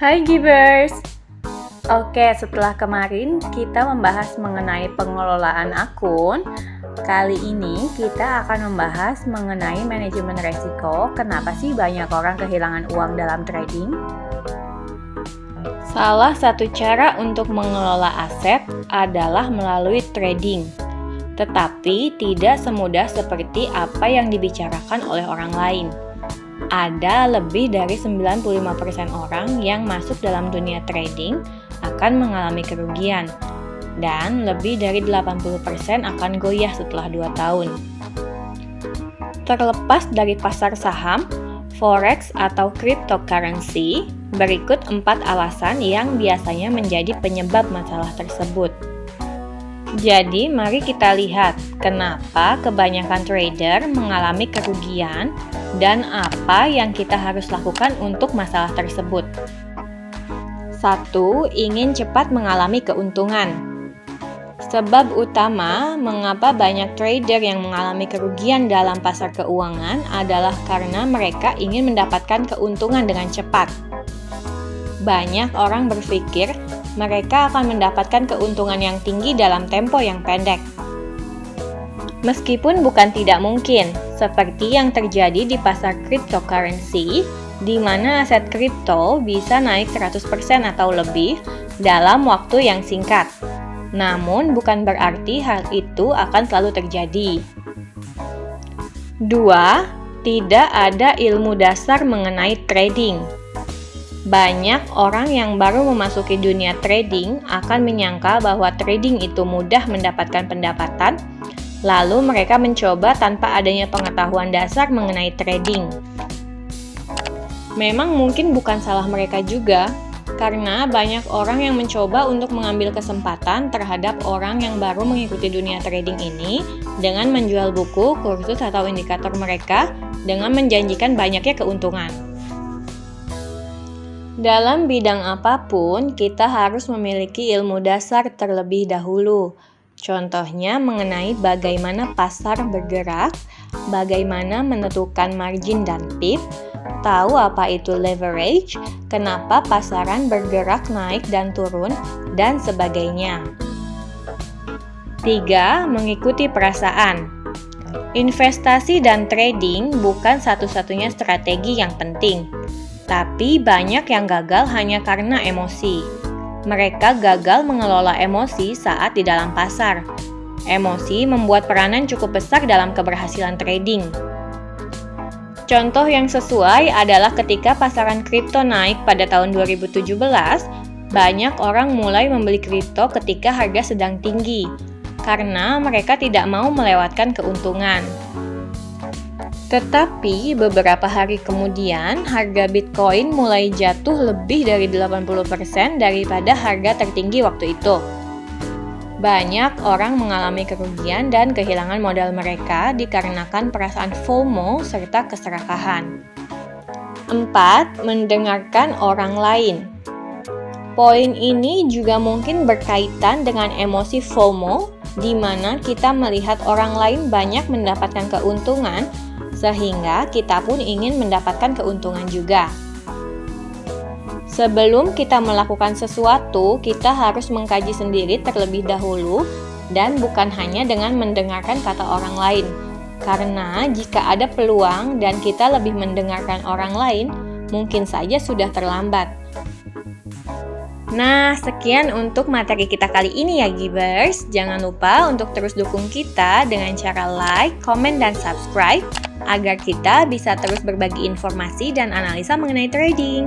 Hai Givers! Oke, setelah kemarin kita membahas mengenai pengelolaan akun, kali ini kita akan membahas mengenai manajemen resiko. Kenapa sih banyak orang kehilangan uang dalam trading? Salah satu cara untuk mengelola aset adalah melalui trading. Tetapi tidak semudah seperti apa yang dibicarakan oleh orang lain. Ada lebih dari 95% orang yang masuk dalam dunia trading akan mengalami kerugian, dan lebih dari 80% akan goyah setelah 2 tahun. Terlepas dari pasar saham, forex atau cryptocurrency, berikut 4 alasan yang biasanya menjadi penyebab masalah tersebut. Jadi, mari kita lihat kenapa kebanyakan trader mengalami kerugian dan apa yang kita harus lakukan untuk masalah tersebut. 1. Ingin cepat mengalami keuntungan. Sebab utama mengapa banyak trader yang mengalami kerugian dalam pasar keuangan adalah karena mereka ingin mendapatkan keuntungan dengan cepat. Banyak orang berpikir mereka akan mendapatkan keuntungan yang tinggi dalam tempo yang pendek. Meskipun bukan tidak mungkin, seperti yang terjadi di pasar cryptocurrency, di mana aset kripto bisa naik 100% atau lebih dalam waktu yang singkat. Namun, bukan berarti hal itu akan selalu terjadi. 2. Tidak ada ilmu dasar mengenai trading. Banyak orang yang baru memasuki dunia trading akan menyangka bahwa trading itu mudah mendapatkan pendapatan, lalu mereka mencoba tanpa adanya pengetahuan dasar mengenai trading. Memang mungkin bukan salah mereka juga, karena banyak orang yang mencoba untuk mengambil kesempatan terhadap orang yang baru mengikuti dunia trading ini dengan menjual buku, kursus, atau indikator mereka dengan menjanjikan banyaknya keuntungan. Dalam bidang apapun, kita harus memiliki ilmu dasar terlebih dahulu. Contohnya mengenai bagaimana pasar bergerak, bagaimana menentukan margin dan pip, tahu apa itu leverage, kenapa pasaran bergerak naik dan turun, dan sebagainya. 3. Mengikuti perasaan. Investasi dan trading bukan satu-satunya strategi yang penting, tapi banyak yang gagal hanya karena emosi. Mereka gagal mengelola emosi saat di dalam pasar. Emosi membuat peranan cukup besar dalam keberhasilan trading. Contoh yang sesuai adalah ketika pasaran kripto naik pada tahun 2017, banyak orang mulai membeli kripto ketika harga sedang tinggi, karena mereka tidak mau melewatkan keuntungan. Tetapi beberapa hari kemudian, harga Bitcoin mulai jatuh lebih dari 80% daripada harga tertinggi waktu itu. Banyak orang mengalami kerugian dan kehilangan modal mereka dikarenakan perasaan FOMO serta keserakahan. 4. Mendengarkan orang lain. Poin ini juga mungkin berkaitan dengan emosi FOMO, di mana kita melihat orang lain banyak mendapatkan keuntungan, sehingga kita pun ingin mendapatkan keuntungan juga. Sebelum kita melakukan sesuatu, kita harus mengkaji sendiri terlebih dahulu dan bukan hanya dengan mendengarkan kata orang lain. Karena jika ada peluang dan kita lebih mendengarkan orang lain, mungkin saja sudah terlambat. Nah, sekian untuk materi kita kali ini ya Givers. Jangan lupa untuk terus dukung kita dengan cara like, komen, dan subscribe agar kita bisa terus berbagi informasi dan analisa mengenai trading.